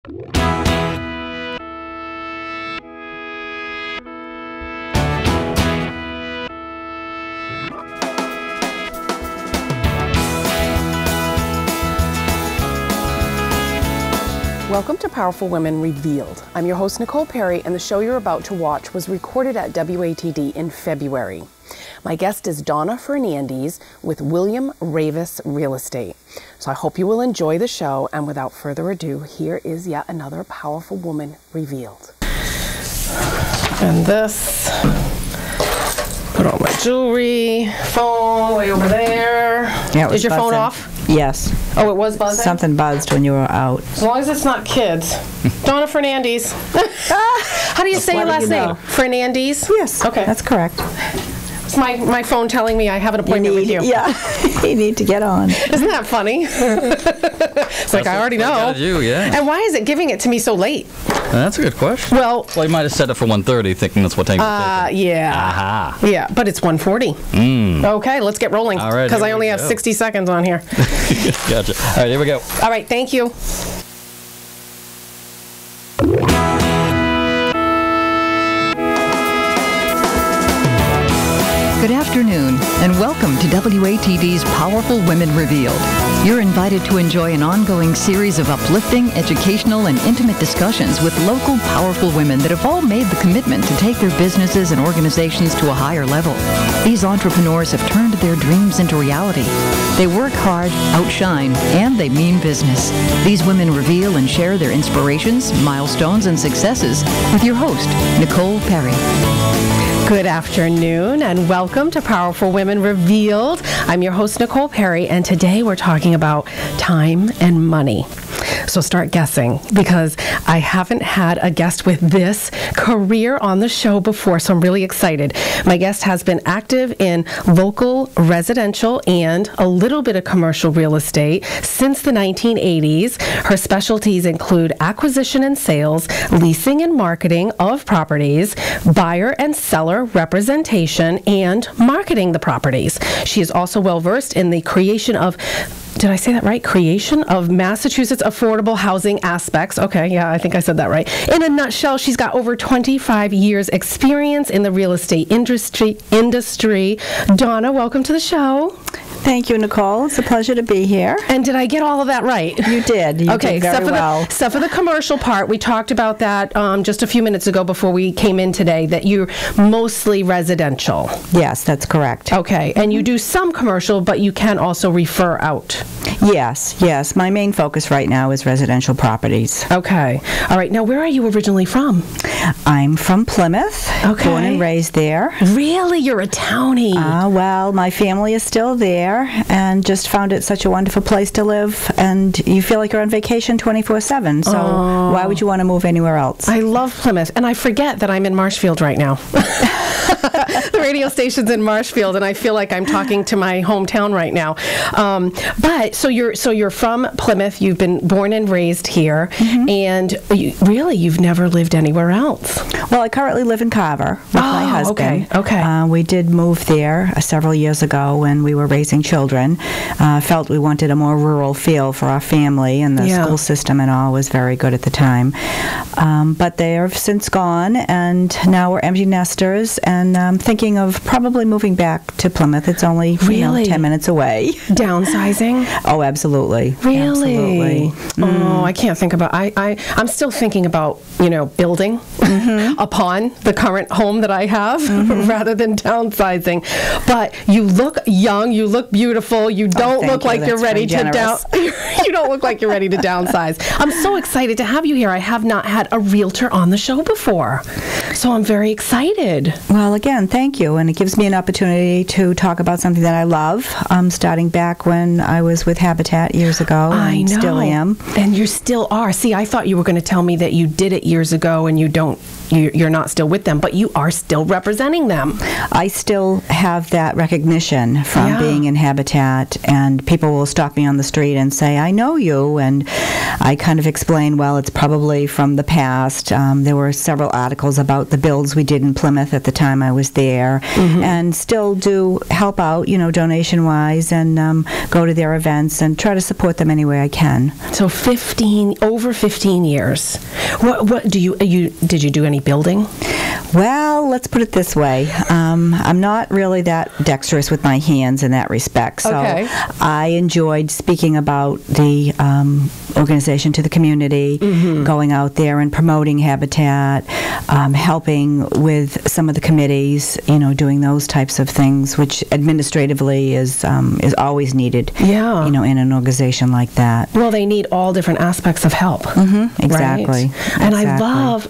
Welcome to Powerful Women Revealed. I'm your host, Nicole Perry, and the show you're about to watch was recorded at WATD in February. My guest is Donna Fernandes with William Ravis Real Estate. So I hope you will enjoy the show, and without further ado, here is yet another Powerful Woman Revealed. And this, put all my jewelry, phone way over there. Yeah, is your phone off? Yes. Oh, it was buzzing? Something buzzed when you were out. As long as it's not kids. Donna Fernandes. How do you say your last name? Fernandes? Yes. Okay. That's correct. It's my phone telling me I have an appointment with you. Yeah. You need to get on. Isn't that funny? It's like, I already know. You, yeah. And why is it giving it to me so late? That's a good question. Well, you might have set it for 1:30, thinking that's what time you're taking. Yeah. Aha. Yeah, but it's 1:40. Okay, let's get rolling. All right. Because I only have 60 seconds on here. Gotcha. All right, here we go. All right, thank you. Good afternoon, and welcome to WATD's Powerful Women Revealed. You're invited to enjoy an ongoing series of uplifting, educational, and intimate discussions with local powerful women that have all made the commitment to take their businesses and organizations to a higher level. These entrepreneurs have turned their dreams into reality. They work hard, outshine, and they mean business. These women reveal and share their inspirations, milestones, and successes with your host, Nicole Perry. Good afternoon, and welcome to Powerful Women Revealed. I'm your host, Nicole Perry, and today we're talking about time and money. So start guessing, because I haven't had a guest with this career on the show before, so I'm really excited. My guest has been active in local, residential, and a little bit of commercial real estate since the 1980s. Her specialties include acquisition and sales, leasing and marketing of properties, buyer and seller representation, and marketing the properties. She is also well versed in the creation of, did I say that right? Creation of Massachusetts affordable housing aspects. Okay, yeah, I think I said that right. In a nutshell, she's got over 25 years experience in the real estate industry. Donna, welcome to the show. Thank you, Nicole. It's a pleasure to be here. And did I get all of that right? You did. You did very well. Except for the commercial part. We talked about that just a few minutes ago before we came in today, that you're mostly residential. Yes, that's correct. Okay. And you do some commercial, but you can also refer out. Yes. My main focus right now is residential properties. Okay. All right. Now, where are you originally from? I'm from Plymouth. Okay. Born and raised there. Really? You're a townie. Well, my family is still there, and just found it such a wonderful place to live, and you feel like you're on vacation 24/7, so why would you want to move anywhere else? I love Plymouth, and I forget that I'm in Marshfield right now. The radio station's in Marshfield, and I feel like I'm talking to my hometown right now. But so you're from Plymouth. You've been born and raised here, and you've never lived anywhere else. Well, I currently live in Carver with my husband. Okay. We did move there several years ago when we were raising children. Felt we wanted a more rural feel for our family, and the school system and all was very good at the time. But they have since gone, and now we're empty nesters, and I'm thinking of probably moving back to Plymouth. It's only 10 minutes away. Downsizing? Oh, absolutely. Really? Absolutely. Oh, I can't think about. I'm still thinking about building upon the current home that I have rather than downsizing. But you look young. You look beautiful. You don't look like you're ready to You don't look like you're ready to downsize. I'm so excited to have you here. I have not had a realtor on the show before, so I'm very excited. Well, again, thank you, and it gives me an opportunity to talk about something that I love. Starting back when I was with Habitat years ago, I know. Still am, and you still are. See, I thought you were going to tell me that you did it years ago, and you're not still with them, but you are still representing them. I still have that recognition from being in in Habitat, and people will stop me on the street and say, I know you, and I kind of explain, well, it's probably from the past. There were several articles about the builds we did in Plymouth at the time I was there, and still do help out, donation-wise, and go to their events and try to support them any way I can. So over 15 years. What did you do any building? Well, let's put it this way. I'm not really that dexterous with my hands in that respect. So I enjoyed speaking about the organization to the community, going out there and promoting Habitat, helping with some of the committees, doing those types of things, which administratively is always needed, in an organization like that. Well, they need all different aspects of help. Exactly. Right? And I love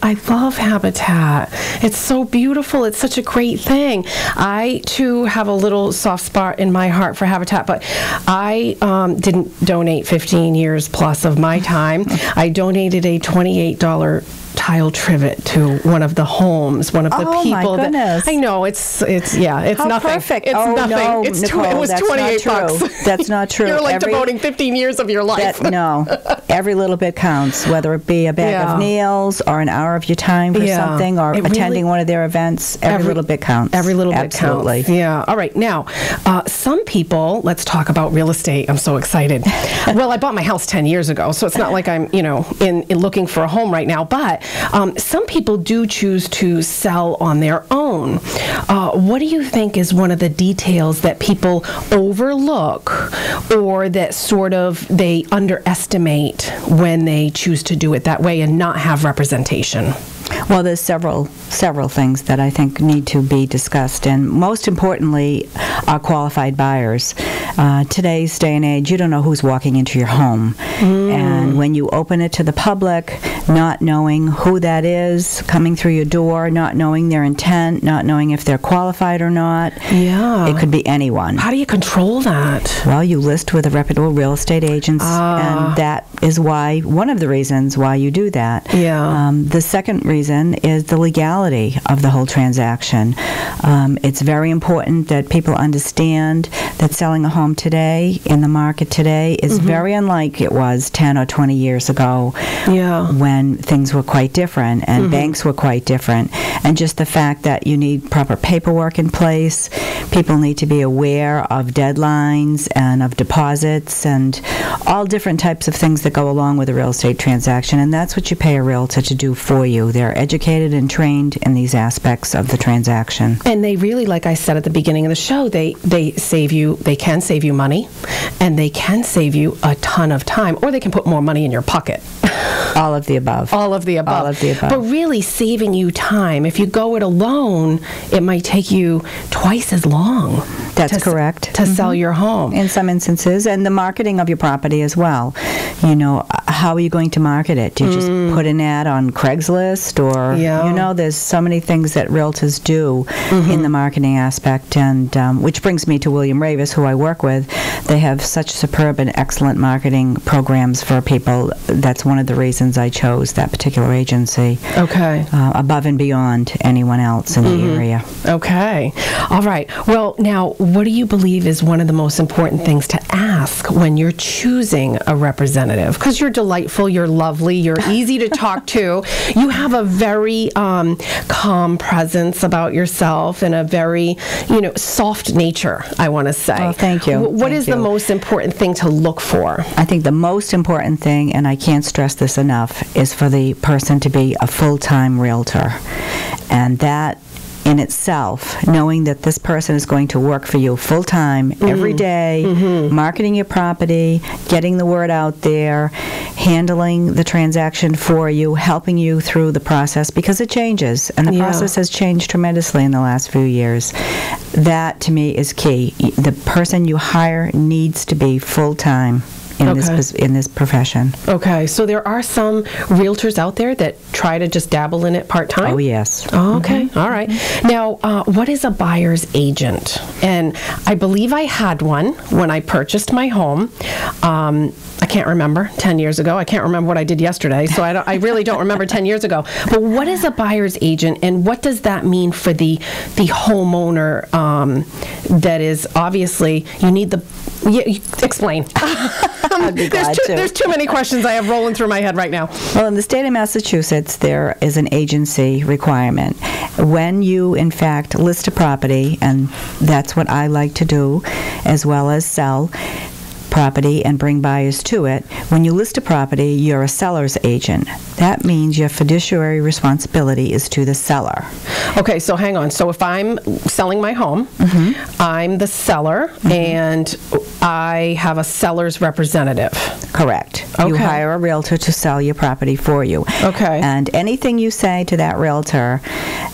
Habitat. It's so beautiful. It's such a great thing. I, too, have a little soft spot in my heart for Habitat, but I didn't donate 15 years plus of my time. I donated a $28 tile trivet to one of the homes, one of the people. Oh my goodness! I know it's How nothing. Perfect. It's nothing. No, it's Nicole, it was $28. That's not true. You're like devoting 15 years of your life. No, every little bit counts, whether it be a bag of meals or an hour of your time for something, or attending one of their events. Every little bit counts. Every little bit Absolutely. counts. Yeah. All right. Now, some people. Let's talk about real estate. I'm so excited. Well, I bought my house 10 years ago, so it's not like I'm in looking for a home right now. But some people do choose to sell on their own. What do you think is one of the details that people overlook, or that sort of they underestimate when they choose to do it that way and not have representation? Well, there's several things that I think need to be discussed, and most importantly, are qualified buyers. Today's day and age, you don't know who's walking into your home, and when you open it to the public, not knowing who that is coming through your door, not knowing their intent, not knowing if they're qualified or not, it could be anyone. How do you control that? Well, you list with a reputable real estate agent, and that is one of the reasons why you do that. The second reason is the legality of the whole transaction. It's very important that people understand that selling a home today, in the market today, is very unlike it was 10 or 20 years ago when things were quite different and banks were quite different. And just the fact that you need proper paperwork in place, people need to be aware of deadlines and of deposits and all different types of things that go along with a real estate transaction, and that's what you pay a realtor to do for you. They're educated and trained in these aspects of the transaction. And they really, like I said at the beginning of the show, they can save you money, and they can save you a ton of time, or they can put more money in your pocket. All of the above. All of the above. All of the above. But really saving you time. If you go it alone, it might take you twice as long. That's correct. To sell your home. In some instances, and the marketing of your property as well. How are you going to market it? Do you just put an ad on Craigslist, or there's so many things that realtors do in the marketing aspect, and which brings me to William Ravis, who I work with. They have such superb and excellent marketing programs for people. That's one of the reasons I chose that particular agency. Okay. Above and beyond anyone else in the area. Okay. All right. Well, now, what do you believe is one of the most important things to ask when you're choosing a representative? Because you're delightful, you're lovely, you're easy to talk to. You have a very calm presence about yourself and a very, soft nature, I want to say. Oh, thank you. What is the most important thing to look for? I think the most important thing, and I can't stress this enough, is for the person to be a full-time realtor. And that in itself, knowing that this person is going to work for you full-time every day, marketing your property, getting the word out there, handling the transaction for you, helping you through the process, because it changes, and the process has changed tremendously in the last few years. That, to me, is key. The person you hire needs to be full-time. in this profession. Okay, so there are some realtors out there that try to just dabble in it part-time? Oh, yes. Oh, okay, all right. Now, what is a buyer's agent? And I believe I had one when I purchased my home. I can't remember, 10 years ago. I can't remember what I did yesterday, so I really don't remember 10 years ago. But what is a buyer's agent, and what does that mean for the homeowner that is obviously, you need the... explain. I'd be glad to. There's too many questions I have rolling through my head right now. Well, in the state of Massachusetts, there is an agency requirement. When you, in fact, list a property, and that's what I like to do, as well as sell property and bring buyers to it. When you list a property, you're a seller's agent. That means your fiduciary responsibility is to the seller. Okay, so hang on. So if I'm selling my home, I'm the seller, and I have a seller's representative. Correct. Okay. You hire a realtor to sell your property for you. Okay. And anything you say to that realtor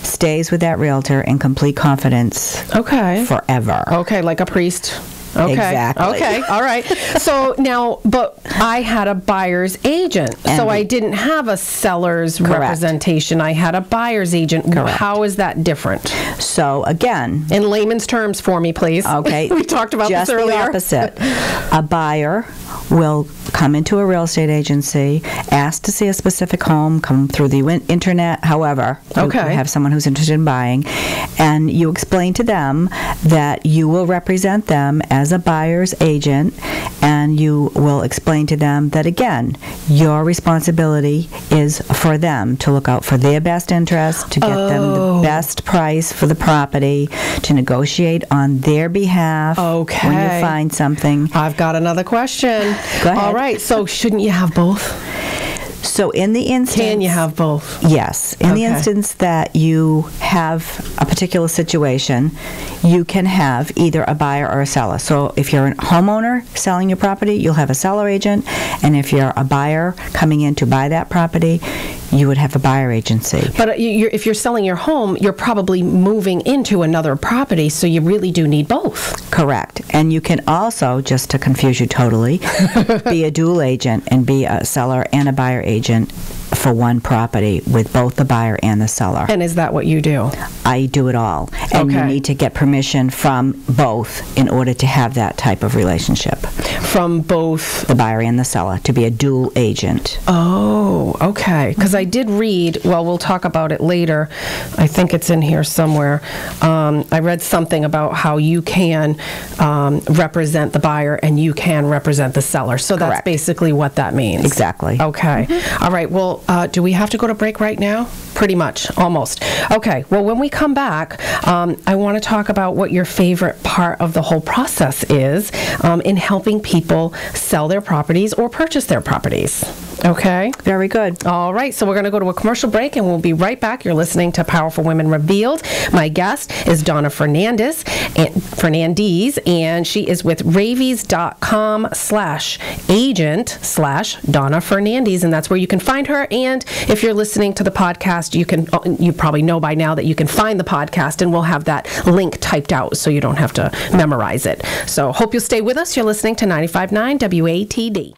stays with that realtor in complete confidence. Okay. Forever. Okay, like a priest. Okay. Exactly. Okay. All right. So now, but I had a buyer's agent, so I didn't have a seller's representation. I had a buyer's agent. Correct. How is that different? So again, in layman's terms for me, please. Okay. We talked about just this earlier. Just the opposite. A buyer will come into a real estate agency, ask to see a specific home, come through the internet, however, you have someone who's interested in buying, and you explain to them that you will represent them as a buyer's agent, and you will explain to them that, again, your responsibility is for them to look out for their best interest, to get them the best price for the property, to negotiate on their behalf when you find something. I've got another question. Go ahead. All right, so shouldn't you have both? So in the instance... Can you have both? Yes. In the instance that you have a particular situation, you can have either a buyer or a seller. So if you're a homeowner selling your property, you'll have a seller agent. And if you're a buyer coming in to buy that property, you would have a buyer agency. But if you're selling your home, you're probably moving into another property, so you really do need both. Correct. And you can also, just to confuse you totally, be a dual agent and be a seller and a buyer agent for one property with both the buyer and the seller. And is that what you do? I do it all. And you need to get permission from both in order to have that type of relationship. From both? The buyer and the seller, to be a dual agent. Oh, okay. Because I did read, well, we'll talk about it later. I think it's in here somewhere. I read something about how you can represent the buyer and you can represent the seller. So that's basically what that means. Exactly. Okay. All right. Well, do we have to go to break right now? Pretty much. Almost. Okay. Well, when we come back, I want to talk about what your favorite part of the whole process is in helping people sell their properties or purchase their properties. Okay? Very good. All right. So we're going to go to a commercial break, and we'll be right back. You're listening to Powerful Women Revealed. My guest is Donna Fernandes, and she is with ravies.com/agent/Donna Fernandes, and that's where you can find her. And if you're listening to the podcast, you probably know by now that you can find the podcast, and we'll have that link typed out so you don't have to memorize it. So hope you'll stay with us. You're listening to 95.9 WATD.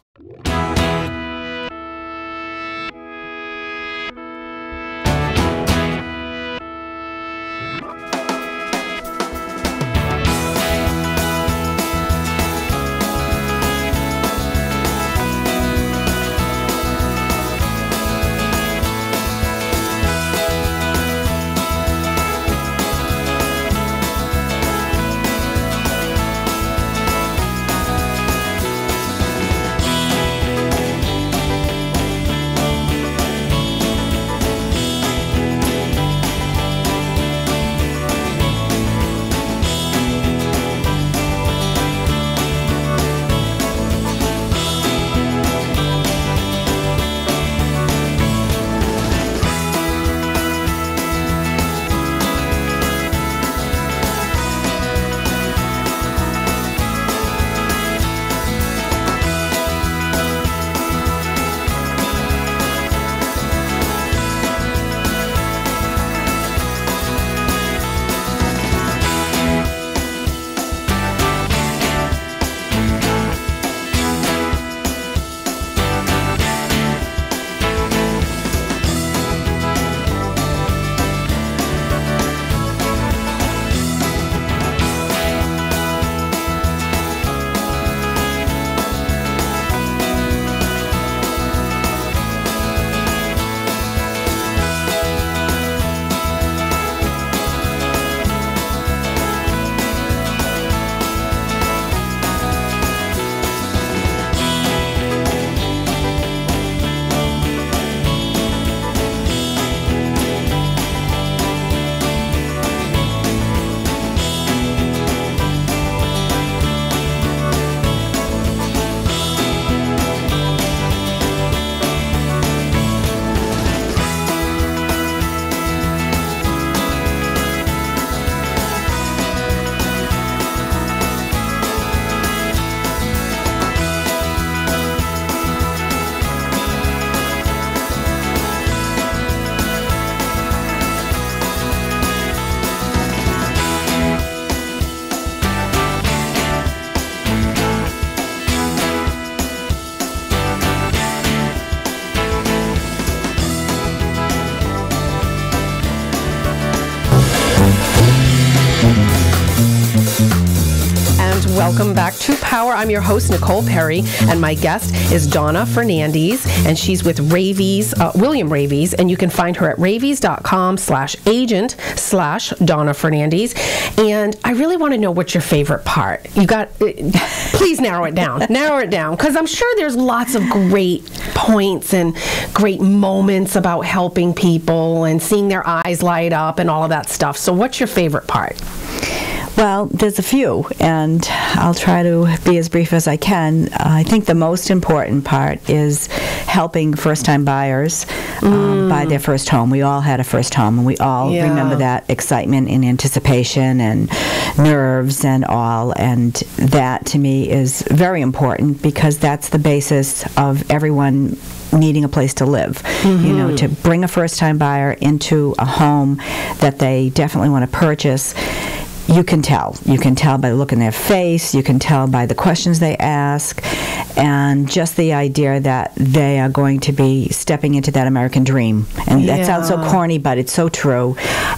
Welcome back to Power. I'm your host, Nicole Perry, and my guest is Donna Fernandes, and she's with William Ravies, and you can find her at ravies.com/agent/Donna Fernandes. And I really want to know what's your favorite part. Please narrow it down. Because I'm sure there's lots of great points and great moments about helping people and seeing their eyes light up and all of that stuff. So what's your favorite part? Well, there's a few, and I'll try to be as brief as I can. I think the most important part is helping first-time buyers buy their first home. We all had a first home, and we all remember that excitement and anticipation and nerves and all, and that to me is very important because that's the basis of everyone needing a place to live. You know, to bring a first-time buyer into a home that they definitely want to purchase. You can tell. You can tell by the look in their face. You can tell by the questions they ask, and just the idea that they are going to be stepping into that American dream. And that sounds so corny, but it's so true.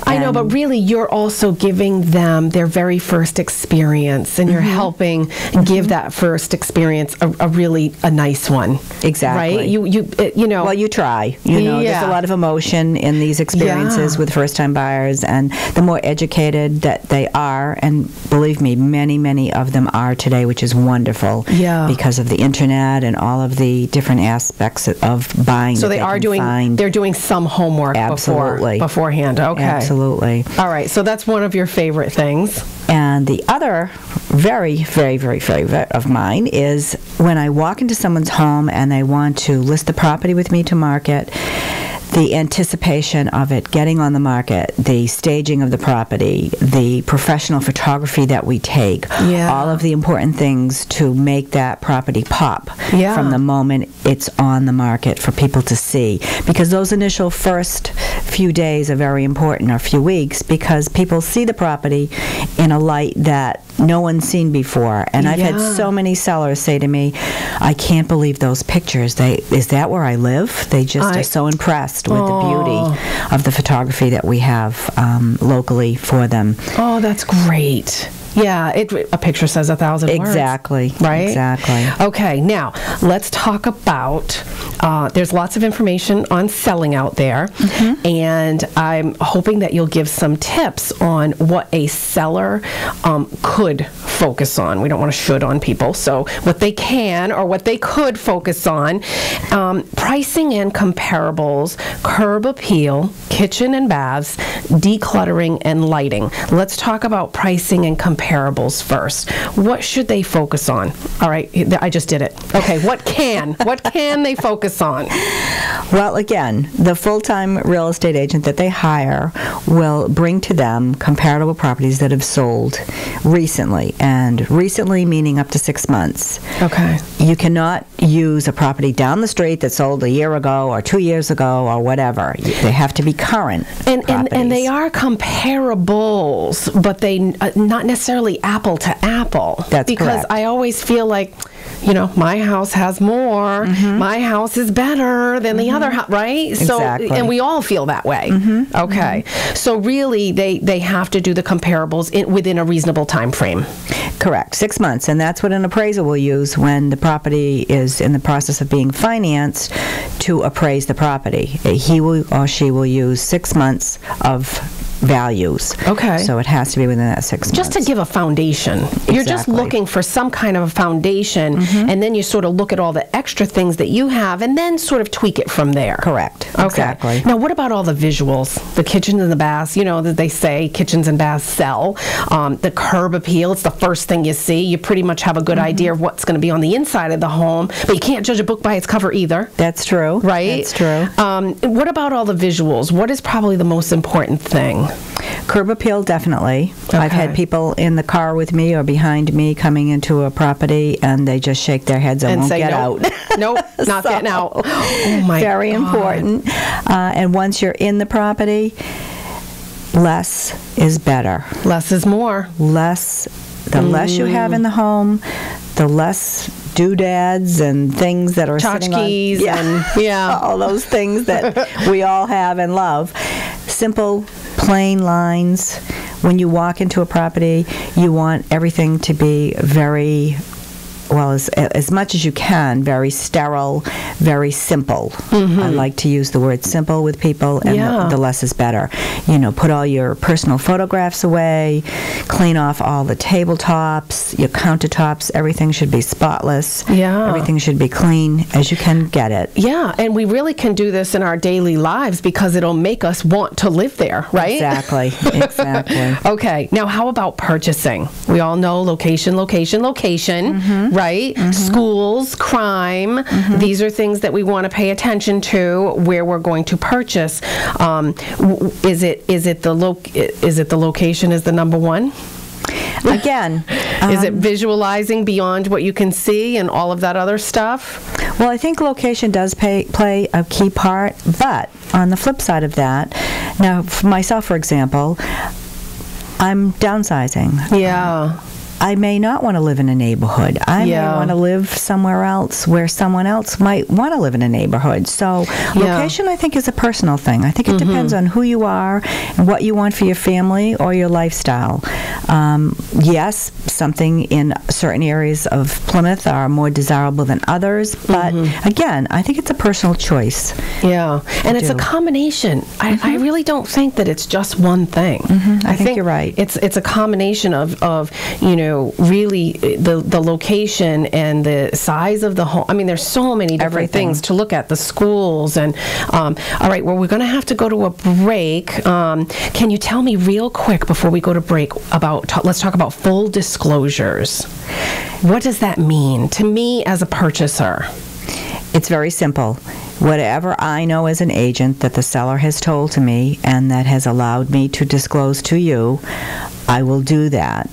I know, but really, you're also giving them their very first experience, and you're helping give that first experience a really nice one. Exactly. Right? You know. Well, you try. You know, there's a lot of emotion in these experiences with first-time buyers, and the more educated that they are, and believe me, many of them are today, which is wonderful because of the internet and all of the different aspects of buying. So they're doing some homework beforehand. Okay. Absolutely. All right, so that's one of your favorite things. And the other very favorite of mine is when I walk into someone's home and they want to list the property with me to market. The anticipation of it getting on the market, the staging of the property, the professional photography that we take, all of the important things to make that property pop from the moment it's on the market for people to see. Because those initial first few days are very important, or few weeks, because people see the property in a light that no one's seen before. And I've had so many sellers say to me, I can't believe those pictures. Is that where I live? They just are so impressed with the beauty of the photography that we have locally for them. Oh, that's great. Yeah, a picture says 1,000 words. Exactly. Right? Exactly. Okay, now let's talk about, there's lots of information on selling out there, and I'm hoping that you'll give some tips on what a seller could focus on. We don't want to should on people, so what they can or what they could focus on. Pricing and comparables, curb appeal, kitchen and baths, decluttering, and lighting. Let's talk about pricing and comparables first. What should they focus on? All right, I just did it. Okay, what can they focus on? Well, again, the full-time real estate agent that they hire will bring to them comparable properties that have sold recently, and recently meaning up to 6 months. Okay. You cannot use a property down the street that sold a year ago or 2 years ago or whatever. They have to be current. And they are comparables, but they not necessarily apple to apple. That's because correct. I always feel like, you know, my house has more. My house is better than the other house, right? Exactly. So, and we all feel that way. Okay. So really, they have to do the comparables within a reasonable time frame. Correct. 6 months. And that's what an appraiser will use when the property is in the process of being financed to appraise the property. He will or she will use 6 months of values. Okay. So it has to be within that 6 months. Just to give a foundation. Exactly. You're just looking for some kind of a foundation, and then you sort of look at all the extra things that you have, and then sort of tweak it from there. Correct. Okay. Exactly. Now, what about all the visuals? The kitchens and the baths, you know, that they say kitchens and baths sell. The curb appeal, it's the first thing you see. You pretty much have a good idea of what's going to be on the inside of the home, but you can't judge a book by its cover either. That's true. Right? That's true. What about all the visuals? What is probably the most important thing? Curb appeal, definitely. Okay. I've had people in the car with me or behind me coming into a property, and they just shake their heads and won't say, get nope. out. Nope, not getting out. Oh my God. Very important. And once you're in the property, less is better. Less is more. The less you have in the home, the less doodads and things that are sitting on tchotchkes and all those things that we all have and love. Simple, plain lines when you walk into a property, you want everything to be very, well, as much as you can, very sterile, very simple. I like to use the word simple with people, and the less is better. Put all your personal photographs away, clean off all the tabletops, your countertops, everything should be spotless. Everything should be clean as you can get it. And we really can do this in our daily lives because it'll make us want to live there, right? Exactly. Okay, now how about purchasing? We all know location, right? Schools, crime. These are things that we want to pay attention to where we're going to purchase. Is it the location is the number one? Again, is it visualizing beyond what you can see and all of that other stuff? Well, I think location does play a key part, but on the flip side of that, now for myself, for example, I'm downsizing. I may not want to live in a neighborhood. I may want to live somewhere else where someone else might want to live in a neighborhood. So location, I think, is a personal thing. I think it depends on who you are and what you want for your family or your lifestyle. Yes, something in certain areas of Plymouth are more desirable than others, but again, I think it's a personal choice. And it's a combination. I really don't think that it's just one thing. I think you're right. It's a combination of really the location and the size of the home. I mean, there's so many different things to look at. The schools and all right. Well, we're going to have to go to a break. Can you tell me real quick before we go to break about? Let's talk about full disclosures. What does that mean to me as a purchaser? It's very simple. Whatever I know as an agent that the seller has told to me and that has allowed me to disclose to you, I will do that.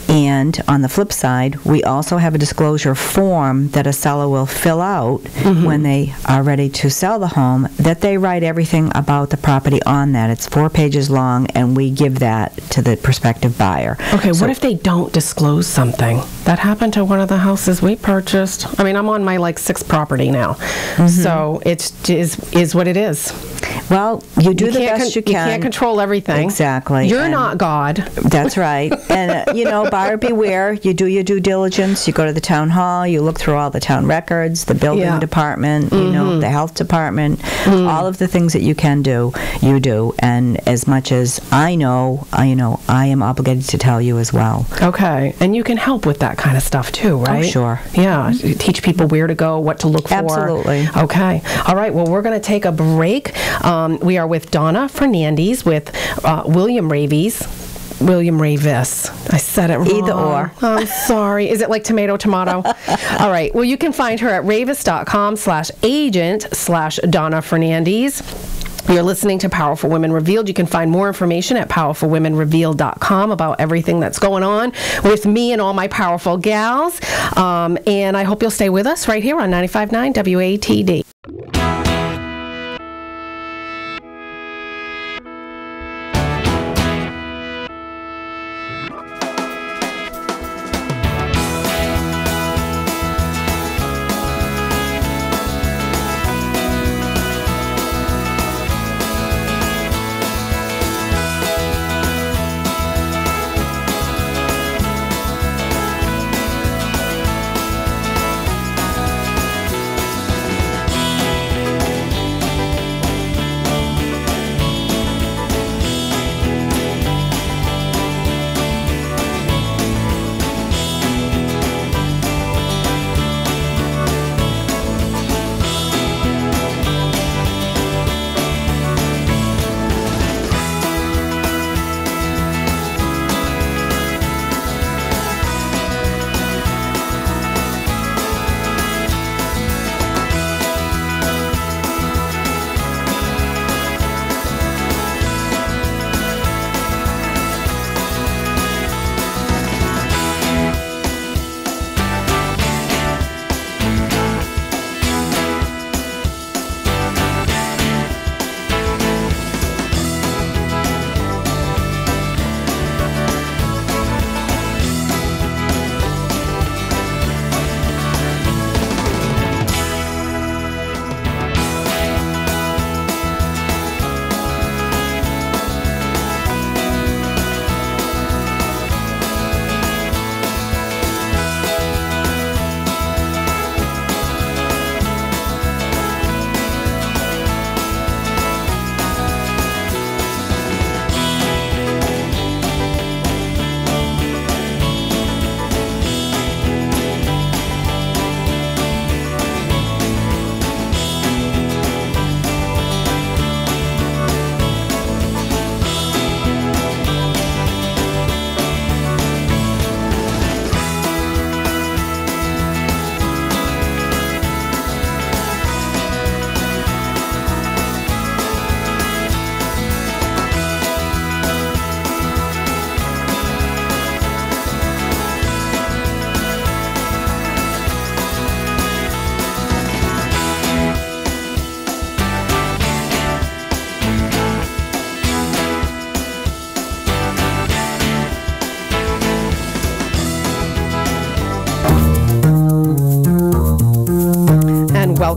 And on the flip side, we also have a disclosure form that a seller will fill out when they are ready to sell the home, that they write everything about the property on that. It's 4 pages long, and we give that to the prospective buyer. Okay, so what if they don't disclose something? That happened to one of the houses we purchased. I mean, I'm on my 6th property now. So it is what it is. Well, you do the best you can. You can't control everything. Exactly. You're not God. That's right. And, buyer beware. You do your due diligence. You go to the town hall. You look through all the town records, the building department, the health department, all of the things that you can do, you do. And as much as I know, I am obligated to tell you as well. Okay. And you can help with that kind of stuff too, right? Oh, sure. Yeah. Teach people where to go, what to look for. Absolutely. Okay. All right. Well, we're going to take a break. We are with Donna Fernandes with William Ravis. I said it wrong. Either or. I'm sorry. Is it like tomato? All right. Well, you can find her at ravis.com/agent/Donna Fernandes. You're listening to Powerful Women Revealed. You can find more information at powerfulwomenrevealed.com about everything that's going on with me and all my powerful gals. And I hope you'll stay with us right here on 95.9 WATD.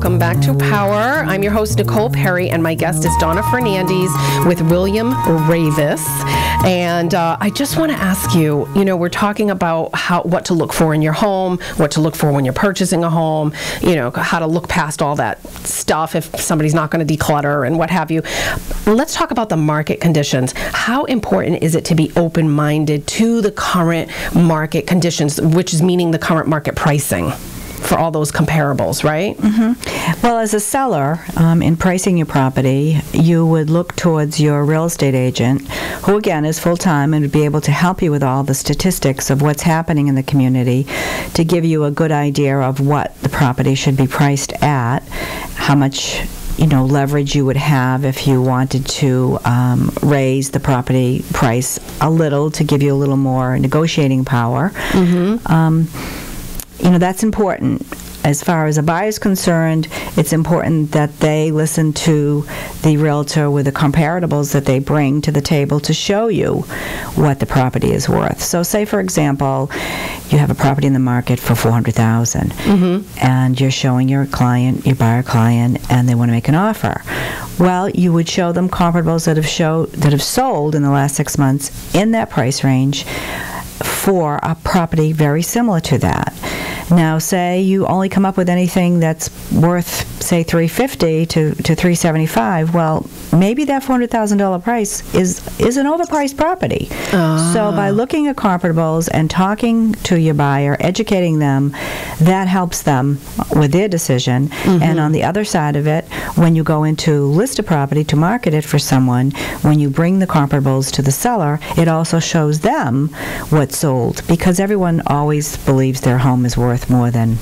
welcome back to Power. I'm your host, Nicole Perry, and my guest is Donna Fernandes with William Ravis. And I just want to ask you, we're talking about what to look for in your home, what to look for when you're purchasing a home, how to look past all that stuff if somebody's not going to declutter and what have you. Let's talk about the market conditions. How important is it to be open-minded to the current market conditions, which is meaning the current market pricing for all those comparables, right? Mm-hmm. Well, as a seller, in pricing your property, you would look towards your real estate agent, who again is full-time and would be able to help you with all the statistics of what's happening in the community to give you a good idea of what the property should be priced at, how much leverage you would have if you wanted to raise the property price a little to give you a little more negotiating power. Mm-hmm. That's important. As far as a buyer's concerned, it's important that they listen to the realtor with the comparables that they bring to the table to show you what the property is worth. So say, for example, you have a property in the market for $400,000, mm-hmm. and you're showing your buyer client, and they want to make an offer. Well, you would show them comparables that have sold in the last 6 months in that price range for a property very similar to that. Now, say you only come up with anything that's worth, say, $350 to $375. Well, maybe that $400,000 price is an overpriced property. So by looking at comparables and talking to your buyer, educating them, that helps them with their decision. Mm-hmm. And on the other side of it, when you go into list a property to market it for someone, when you bring the comparables to the seller, it also shows them what's sold, because everyone always believes their home is worth more than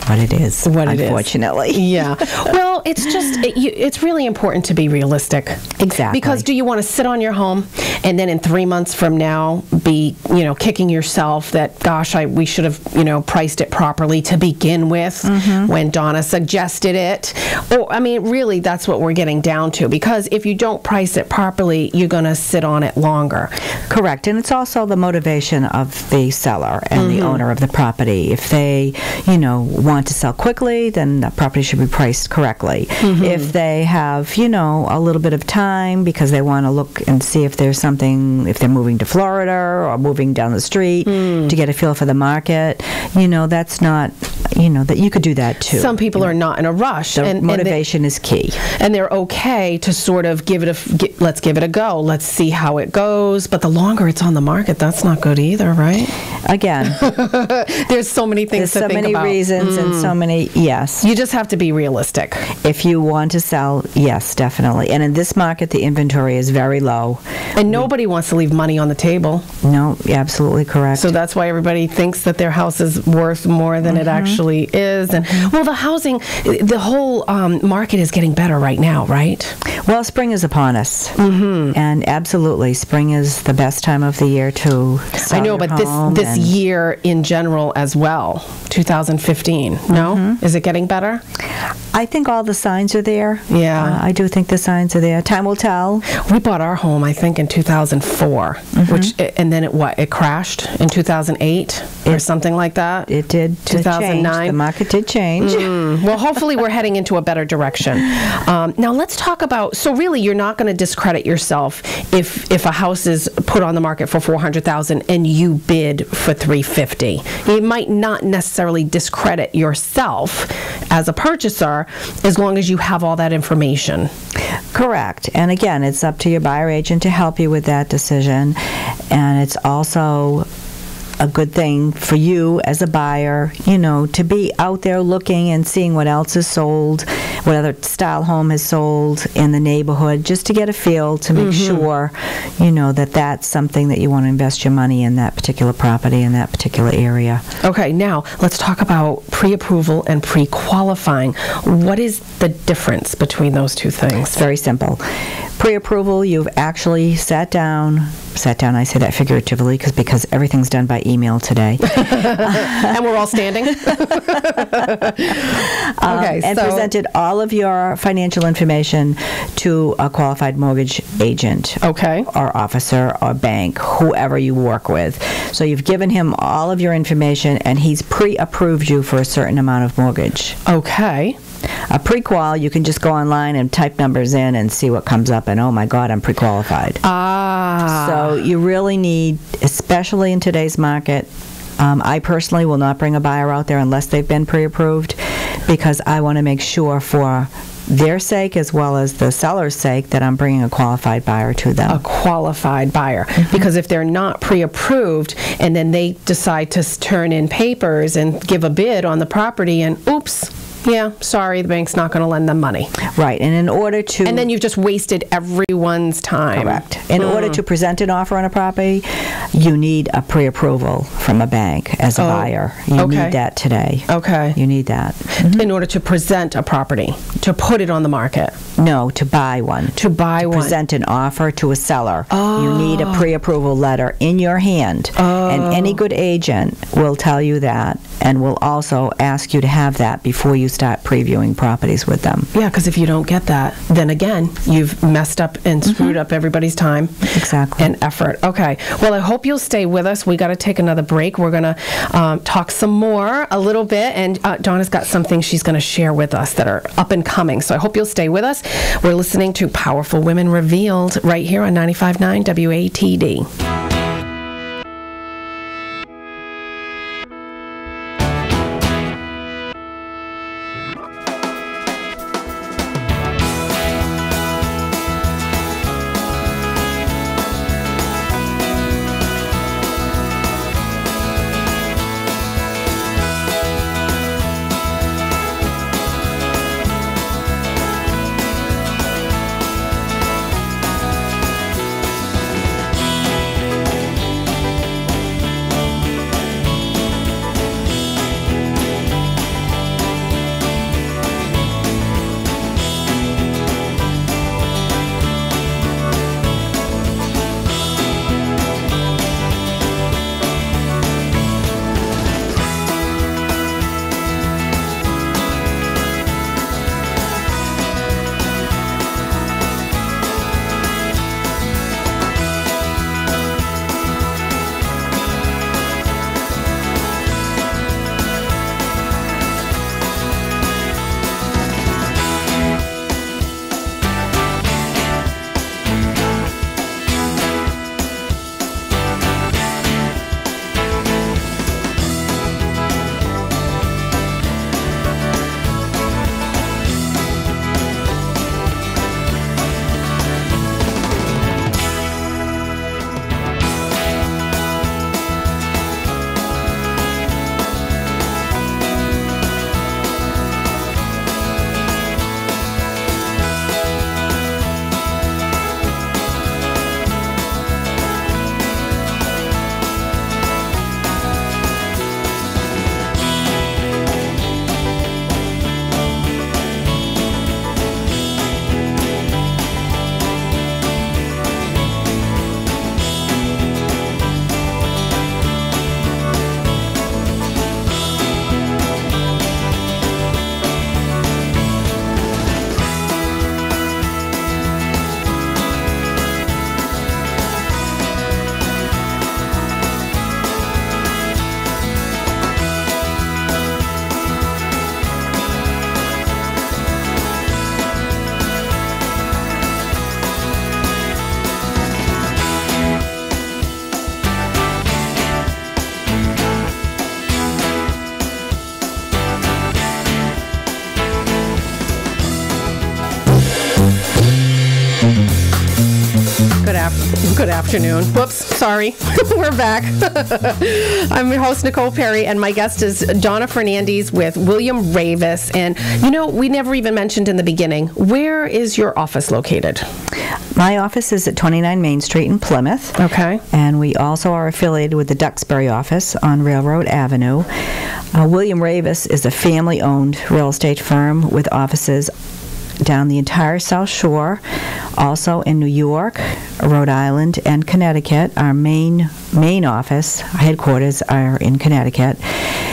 what it is, unfortunately. Yeah. Well, it's just, it's really important to be realistic. Exactly. Because do you want to sit on your home and then in 3 months from now be, kicking yourself that, gosh, we should have, priced it properly to begin with, mm-hmm. when Donna suggested it? Or, really, that's what we're getting down to. Because if you don't price it properly, you're going to sit on it longer. Correct. And it's also the motivation of the seller and mm-hmm. the owner of the property. If they, want to sell quickly, then the property should be priced correctly. Mm-hmm. If they have, a little bit of time because they want to look and see if there's something, if they're moving to Florida or moving down the street to get a feel for the market, that's not, that you could do that too. Some people are not in a rush. And motivation is key. And they're okay to sort of let's give it a go. Let's see how it goes. But the longer it's on the market, that's not good either, right? Again, there's so many things to think about. There's so many reasons and so many, yes. You just have to be realistic. If you want to sell, yes, definitely. And in this market, the inventory is very low. And nobody wants to leave money on the table. No, absolutely correct. So that's why everybody thinks that their house is worth more than it actually is. And well, the whole market is getting better right now, right? Well, spring is upon us. Mm-hmm. And absolutely, spring is the best time of the year to sell. I know, but this year in general as well, 2015, no? Mm-hmm. Is it getting better? I think all the signs are there. Yeah. I do think the signs are there. Time will tell. We bought our home, I think, in 2004, mm-hmm. And then it crashed in 2008 or something like that? It did. 2009. The market did change. Well, hopefully we're heading into a better direction. Now let's talk about, so really you're not going to discredit yourself if a house is put on the market for $400,000 and you bid for $350. You might not necessarily discredit yourself as a purchaser as long as you have all that information. Correct. And again, it's up to your buyer agent to help you with that decision. And it's also a good thing for you as a buyer, to be out there looking and seeing what else is sold, what other style home is sold in the neighborhood, just to get a feel to make sure, that that's something that you want to invest your money in, that particular property in that particular area. Okay, now let's talk about pre-approval and pre-qualifying. What is the difference between those two things? Very simple. Pre-approval, you've actually sat down, I say that figuratively because everything's done by email today. And we're all standing? And presented all of your financial information to a qualified mortgage agent. Okay. Or officer or bank, whoever you work with. So you've given him all of your information and he's pre-approved you for a certain amount of mortgage. Okay. A pre-qual, you can just go online and type numbers in and see what comes up, and oh my God, I'm pre-qualified. So you really need, especially in today's market, I personally will not bring a buyer out there unless they've been pre-approved, because I want to make sure for their sake as well as the seller's sake that I'm bringing a qualified buyer to them. A qualified buyer. Because if they're not pre-approved and then they decide to turn in papers and give a bid on the property and oops, yeah, sorry, the bank's not going to lend them money. Right, and in order to... And then you've just wasted everyone's time. Correct. In order to present an offer on a property, you need a pre-approval from a bank as a buyer. You need that today. Okay. You need that. In order to present a property, to put it on the market. No, to buy one. To buy one. Present an offer to a seller. You need a pre-approval letter in your hand. And any good agent will tell you that and will also ask you to have that before you start previewing properties with them. Yeah, because if you don't get that, then again, you've messed up and screwed up everybody's time. Exactly. And effort. Okay. Well, I hope you'll stay with us. We got to take another break. We're going to talk some more a little bit, and Donna's got some things she's going to share with us that are up and coming. So I hope you'll stay with us. We're listening to Powerful Women Revealed right here on 95.9 WATD. Good afternoon. Whoops, sorry. We're back. I'm your host, Nicole Perry, and my guest is Donna Fernandes with William Ravis. And, you know, we never even mentioned in the beginning, where is your office located? My office is at 29 Main Street in Plymouth. Okay. And we also are affiliated with the Duxbury office on Railroad Avenue. William Ravis is a family-owned real estate firm with offices down the entire South Shore, also in New York, Rhode Island, and Connecticut. Our main office, headquarters, are in Connecticut.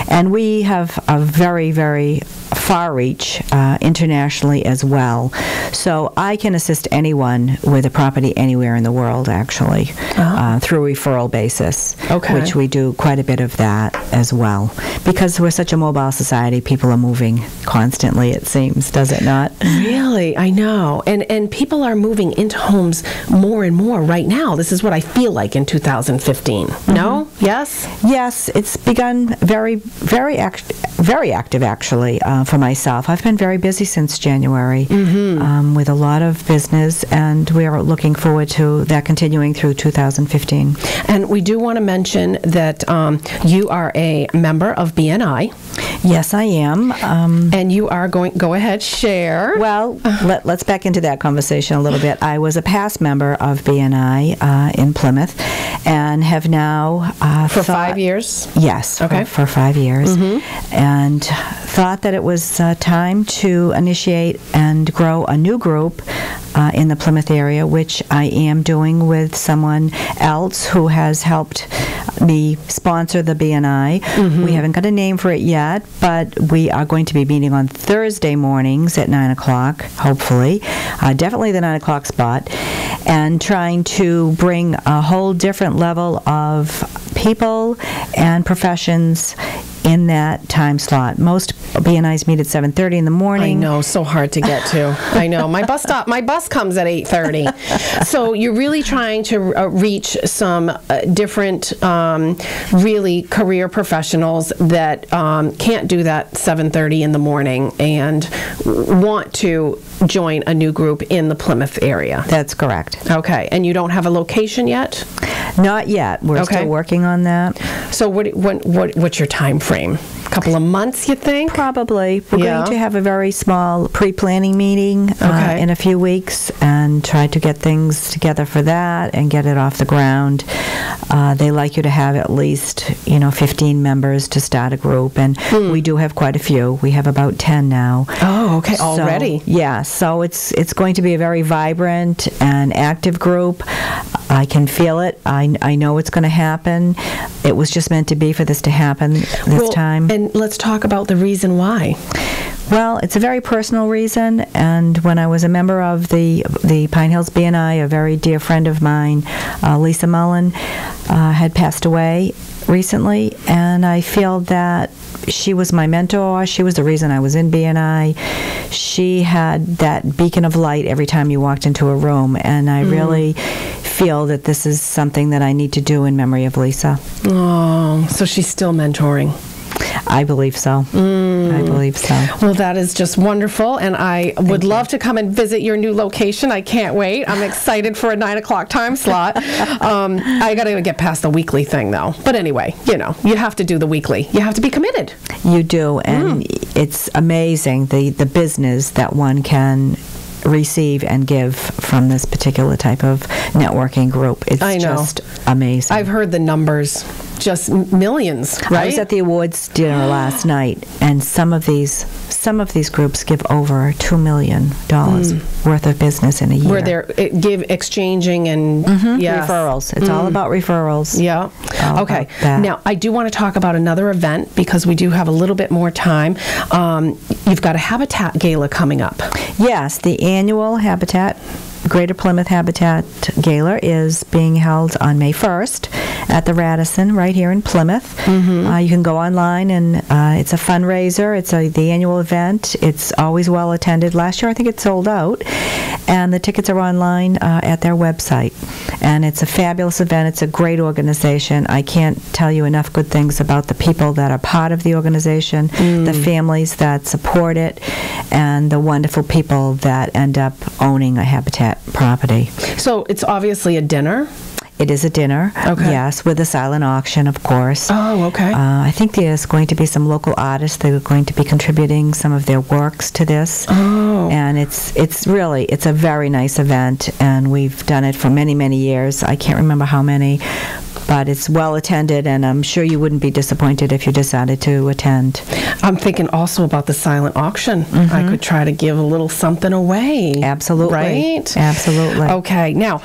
And we have a very, very far reach internationally as well. So I can assist anyone with a property anywhere in the world, actually, through referral basis, which we do quite a bit of that as well. Because we're such a mobile society, people are moving constantly, it seems, does it not? Really, I know. And people are moving into homes more and more right now. This is what I feel like in 2015. No? Yes? Yes, it's begun very active, actually, for myself. I've been very busy since January with a lot of business, and we are looking forward to that continuing through 2015. And we do want to mention that you are a member of BNI. Yes, I am. And you are go ahead, share. Well, let's back into that conversation a little bit. I was a past member of BNI in Plymouth and have now... for 5 years? Yes, okay. for 5 years. And thought that it was time to initiate and grow a new group in the Plymouth area, which I am doing with someone else who has helped me sponsor the BNI. We haven't got a name for it yet, but we are going to be meeting on Thursday mornings at 9 o'clock, hopefully. Definitely the 9 o'clock spot. And trying to bring a whole different level of people and professions in that time slot. Most BNIs meet at 7:30 in the morning. I know, so hard to get to. I know. My bus comes at 8:30. So you're really trying to reach some different, really career professionals that can't do that 7:30 in the morning and want to join a new group in the Plymouth area. That's correct. Okay. And you don't have a location yet? Not yet. We're still working on that. So what's your time frame? A couple of months, you think? Probably. We're going to have a very small pre-planning meeting in a few weeks and try to get things together for that and get it off the ground. They like you to have at least 15 members to start a group, and we do have quite a few. We have about 10 now. Oh, okay. Already? Yeah. So it's going to be a very vibrant and active group. I can feel it. I know it's going to happen. It was just meant to be for this to happen this time. And let's talk about the reason why. Well, it's a very personal reason, and when I was a member of the Pine Hills BNI, a very dear friend of mine, Lisa Mullen, had passed away recently, and I feel that she was my mentor. She was the reason I was in BNI. She had that beacon of light every time you walked into a room, and I really feel that this is something that I need to do in memory of Lisa. Oh, so she's still mentoring. I believe so. I believe so. Well, that is just wonderful, and I would love to come and visit your new location. I can't wait. I'm excited for a 9 o'clock time slot. I got to get past the weekly thing, though. But anyway, you have to do the weekly. You have to be committed. You do, and it's amazing the business that one can receive and give from this particular type of networking group. It's just amazing. I've heard the numbers, just millions, right? I was at the awards dinner last night, and some of these groups give over $2 million worth of business in a year. Where they're exchanging and referrals. It's all about referrals. Yeah. Okay. Now, I do want to talk about another event because we do have a little bit more time. You've got a Habitat Gala coming up. Yes, the annual Greater Plymouth Habitat Gala is being held on May 1st at the Radisson right here in Plymouth. You can go online, and it's a fundraiser. It's the annual event. It's always well attended. Last year I think it sold out, and the tickets are online at their website. And it's a fabulous event. It's a great organization. I can't tell you enough good things about the people that are part of the organization, the families that support it, and the wonderful people that end up owning a Habitat property. So it's obviously a dinner? It is a dinner, yes, with a silent auction, of course. Oh, okay. I think there's going to be some local artists that are going to be contributing some of their works to this. Oh. And it's a very nice event, and we've done it for many, many years. I can't remember how many, but it's well attended, and I'm sure you wouldn't be disappointed if you decided to attend. I'm thinking also about the silent auction. I could try to give a little something away. Absolutely. Right? Absolutely. Okay. Now,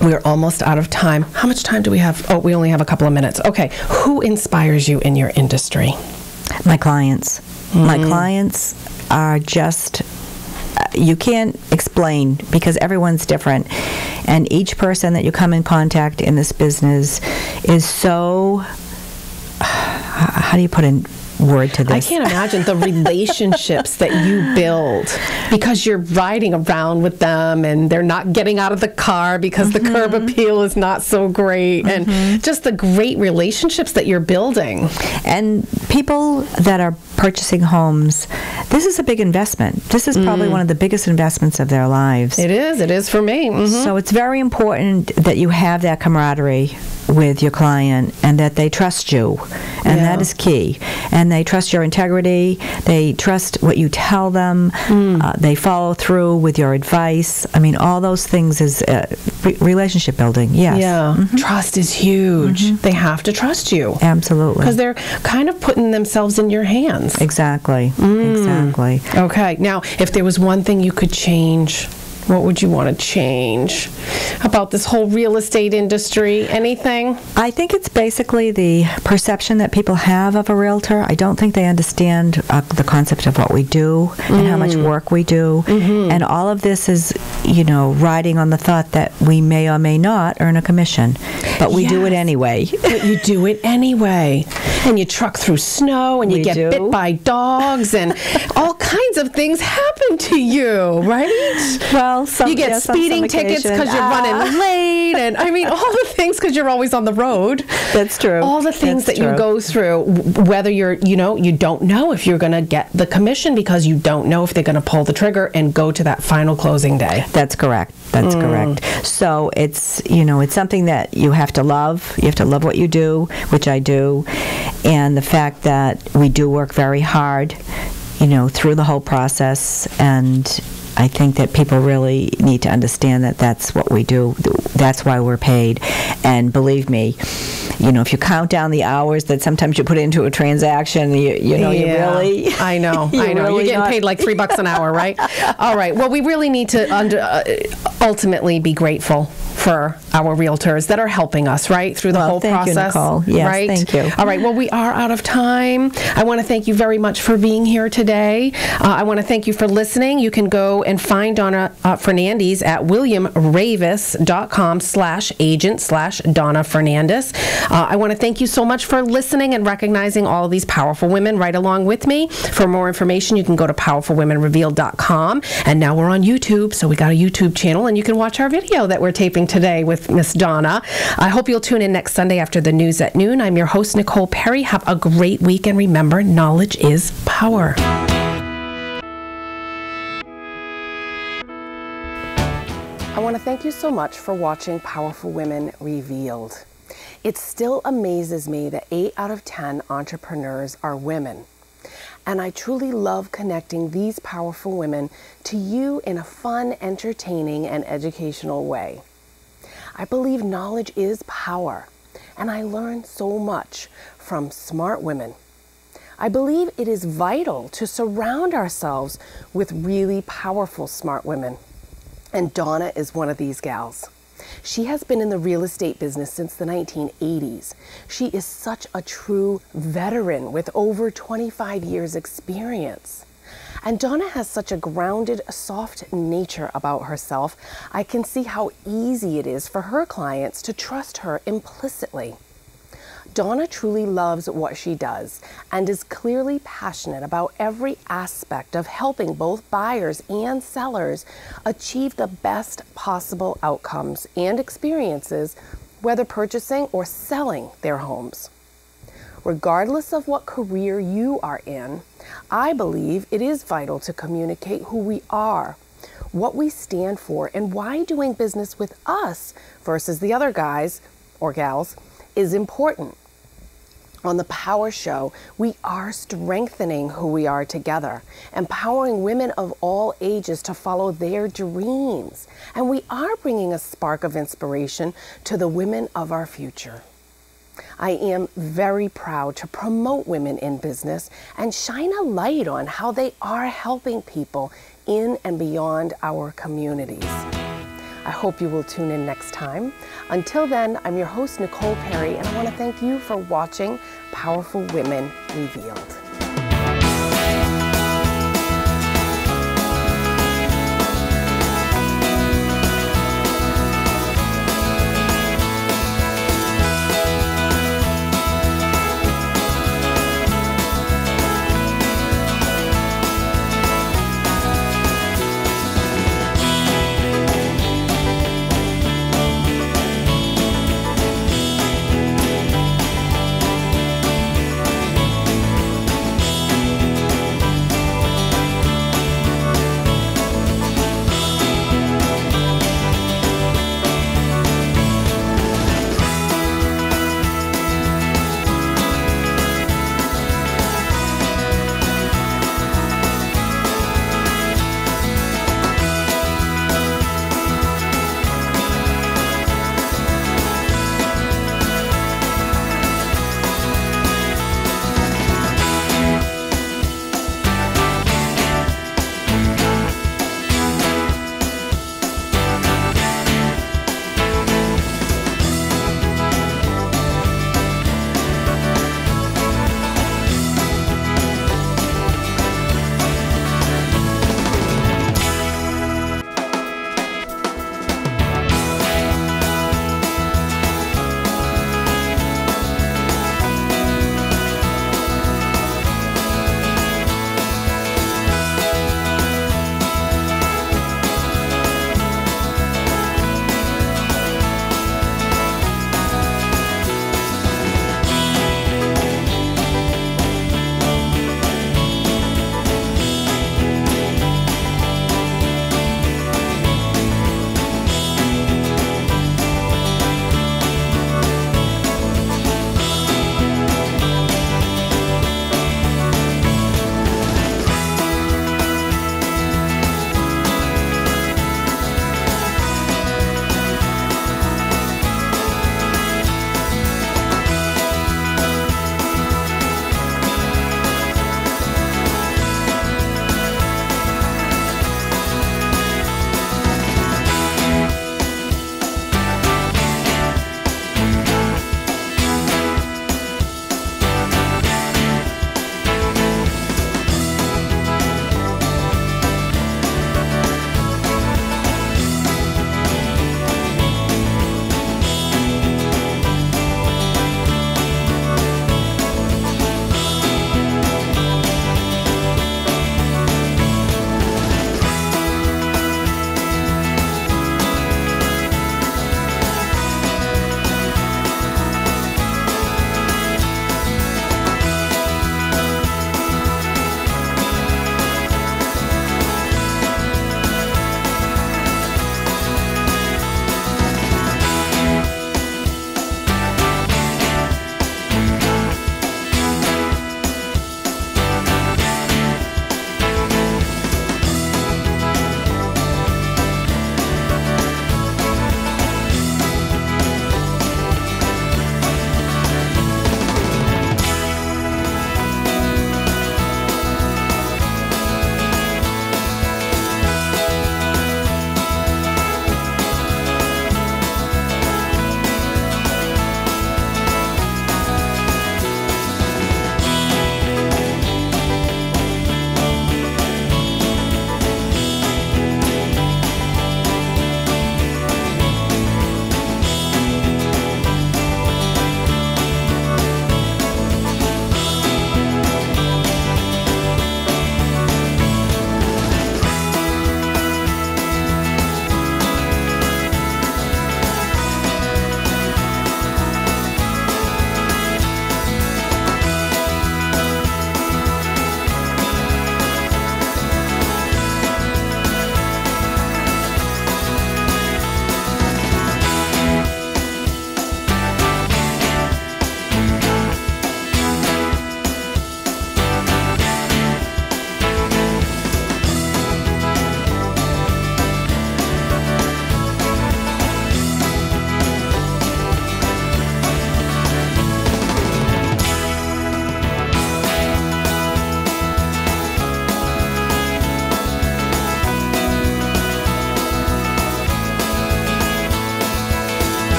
we're almost out of time. How much time do we have? Oh, we only have a couple of minutes. Okay. Who inspires you in your industry? My clients. My clients are just, you can't explain because everyone's different. And each person that you come in contact in this business is so, how do you put in word to this? I can't imagine the relationships that you build because you're riding around with them and they're not getting out of the car because the curb appeal is not so great, and just the great relationships that you're building. And people that are purchasing homes, this is a big investment. This is probably one of the biggest investments of their lives. It is for me. So it's very important that you have that camaraderie with your client and that they trust you, and that is key. And they trust your integrity, they trust what you tell them, they follow through with your advice. I mean, all those things is relationship building. Yes. Trust is huge. They have to trust you. Absolutely. Because they're kind of putting themselves in your hands. Exactly. Exactly. Okay. Now, if there was one thing you could change, what would you want to change about this whole real estate industry? Anything? I think it's basically the perception that people have of a realtor. I don't think they understand the concept of what we do and how much work we do. And all of this is, riding on the thought that we may or may not earn a commission. But we do it anyway. But you do it anyway. And you truck through snow and you get bit by dogs and all kinds of things happen to you, right? Well, you get speeding tickets because you're running late, and I mean all the things because you're always on the road. That's true. All the things that you go through, whether you're, you don't know if you're going to get the commission because you don't know if they're going to pull the trigger and go to that final closing day. That's correct. That's correct. So it's, it's something that you have to love. You have to love what you do, which I do, and the fact that we do work very hard, through the whole process. And I think that people really need to understand that that's what we do. That's why we're paid. And believe me, if you count down the hours that sometimes you put into a transaction, you really... I know. You're getting paid like $3 an hour, right? All right. Well, we really need to ultimately be grateful for our realtors that are helping us, right, through the whole process. Thank you, Nicole. Yes, right? Thank you. All right, well, we are out of time. I want to thank you very much for being here today. I want to thank you for listening. You can go and find Donna Fernandes at williamravis.com/agent/Donna Fernandes. I want to thank you so much for listening and recognizing all of these powerful women right along with me. For more information, you can go to powerfulwomenrevealed.com. And now we're on YouTube, so we got a YouTube channel, and you can watch our video that we're taping today with Miss Donna. I hope you'll tune in next Sunday after the news at noon. I'm your host, Nicole Perry. Have a great week, and remember, knowledge is power. I want to thank you so much for watching Powerful Women Revealed. It still amazes me that 8 out of 10 entrepreneurs are women. And I truly love connecting these powerful women to you in a fun, entertaining, and educational way. I believe knowledge is power, and I learn so much from smart women. I believe it is vital to surround ourselves with really powerful smart women. And Donna is one of these gals. She has been in the real estate business since the 1980s. She is such a true veteran with over 25 years experience. And Donna has such a grounded, soft nature about herself. I can see how easy it is for her clients to trust her implicitly. Donna truly loves what she does and is clearly passionate about every aspect of helping both buyers and sellers achieve the best possible outcomes and experiences, whether purchasing or selling their homes. Regardless of what career you are in, I believe it is vital to communicate who we are, what we stand for, and why doing business with us versus the other guys or gals is important. On the Power Show, we are strengthening who we are together, empowering women of all ages to follow their dreams, and we are bringing a spark of inspiration to the women of our future. I am very proud to promote women in business and shine a light on how they are helping people in and beyond our communities. I hope you will tune in next time. Until then, I'm your host, Nicole Perry, and I want to thank you for watching Powerful Women Revealed.